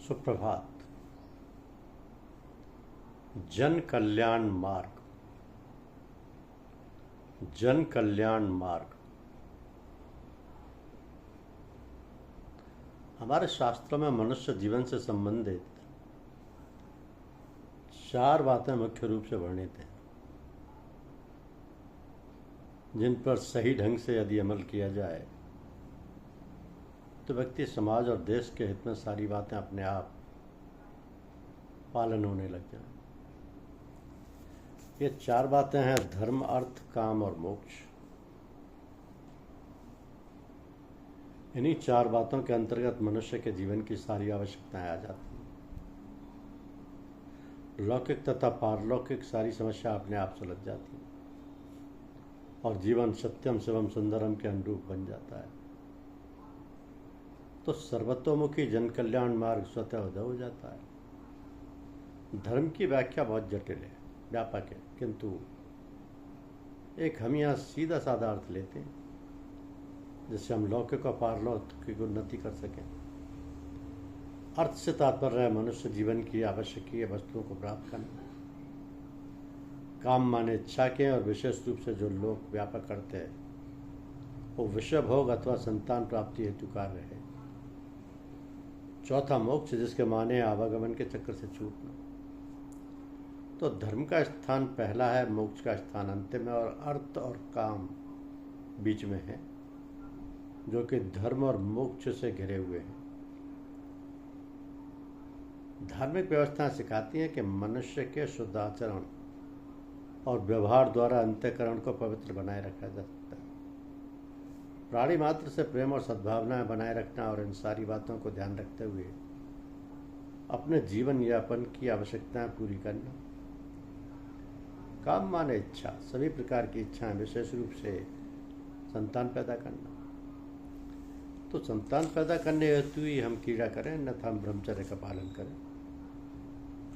सुप्रभात। जन कल्याण मार्ग, जन कल्याण मार्ग। हमारे शास्त्रों में मनुष्य जीवन से संबंधित 4 बातें मुख्य रूप से वर्णित हैं, जिन पर सही ढंग से यदि अमल किया जाए तो व्यक्ति, समाज और देश के हित में सारी बातें अपने आप पालन होने लग जाएं। ये 4 बातें हैं: धर्म, अर्थ, काम और मोक्ष। इन्हीं 4 बातों के अंतर्गत मनुष्य के जीवन की सारी आवश्यकताएं आ जाती हैं। लौकिक तथा पारलौकिक सारी समस्या अपने आप सुलझ जाती हैं और जीवन सत्यम शिवम सुंदरम के अनुरूप बन जाता है। तो सर्वतोमुखी जन कल्याण मार्ग स्वतः उदय हो जाता है। धर्म की व्याख्या बहुत जटिल है, व्यापक है, किंतु एक हम यहाँ सीधा साधा अर्थ लेते हैं जिससे हम लौकिक और पारलौकिक की उन्नति कर सकें। अर्थ से तात्पर्य है मनुष्य जीवन की आवश्यकीय वस्तुओं को प्राप्त करना। काम माने इच्छा के, और विशेष रूप से जो लोग व्यापक करते हैं वो विषय भोग अथवा संतान प्राप्ति हेतु कार्य है। चौथा मोक्ष, जिसके माने आवागमन के चक्र से छूटना। तो धर्म का स्थान पहला है, मोक्ष का स्थान अंतिम है, और अर्थ और काम बीच में है, जो कि धर्म और मोक्ष से घिरे हुए हैं। धार्मिक व्यवस्थाएं सिखाती हैं कि मनुष्य के शुद्ध आचरण और व्यवहार द्वारा अंतःकरण को पवित्र बनाए रखा जा सकता है। प्राणी मात्र से प्रेम और सद्भावनाएं बनाए रखना और इन सारी बातों को ध्यान रखते हुए अपने जीवन यापन की आवश्यकताएं पूरी करना। काम माने इच्छा, सभी प्रकार की इच्छाएं, विशेष रूप से संतान पैदा करना। तो संतान पैदा करने हेतु ही हम क्रीड़ा करें, अन्यथा हम ब्रह्मचर्य का पालन करें।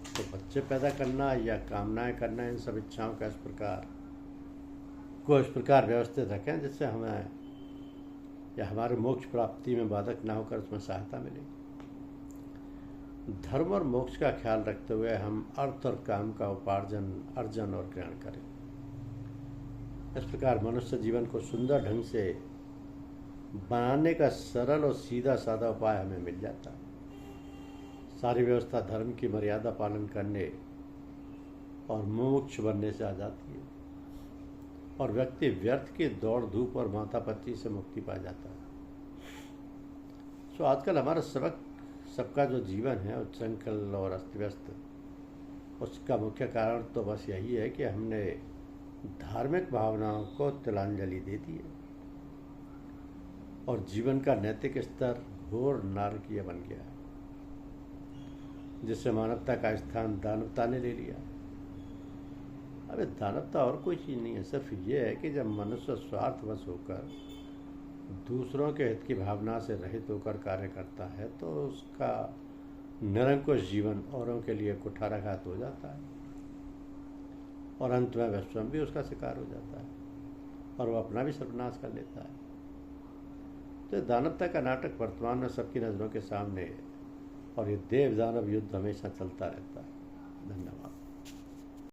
तो बच्चे पैदा करना या कामनाएं करना, इन सब इच्छाओं का इस प्रकार व्यवस्थित रखें जिससे हमें या हमारे मोक्ष प्राप्ति में बाधक ना होकर उसमें सहायता मिले। धर्म और मोक्ष का ख्याल रखते हुए हम अर्थ और काम का उपार्जन, अर्जन और ग्रहण करें। इस प्रकार मनुष्य जीवन को सुंदर ढंग से बनाने का सरल और सीधा साधा उपाय हमें मिल जाता है। सारी व्यवस्था धर्म की मर्यादा पालन करने और मोक्ष बनने से आ जाती है और व्यक्ति व्यर्थ की दौड़ धूप और माथापच्ची से मुक्ति पा जाता है। सो आजकल हमारा सबका जो जीवन है उच्छृंखल और अस्त व्यस्त, उसका मुख्य कारण तो बस यही है कि हमने धार्मिक भावनाओं को तिलांजलि दे दी है और जीवन का नैतिक स्तर घोर नारकीय बन गया है, जिससे मानवता का स्थान दानवता ने ले लिया। अबे दानवता और कोई चीज़ नहीं है, सिर्फ ये है कि जब मनुष्य स्वार्थवश होकर दूसरों के हित की भावना से रहित होकर कार्य करता है तो उसका निरंकुश जीवन औरों के लिए कुठाराघात हो जाता है और अंत में वह स्वयं भी उसका शिकार हो जाता है और वह अपना भी सर्वनाश कर लेता है। तो दानवता का नाटक वर्तमान में सबकी नज़रों के सामने है और ये देव दानव युद्ध हमेशा चलता रहता है। धन्यवाद।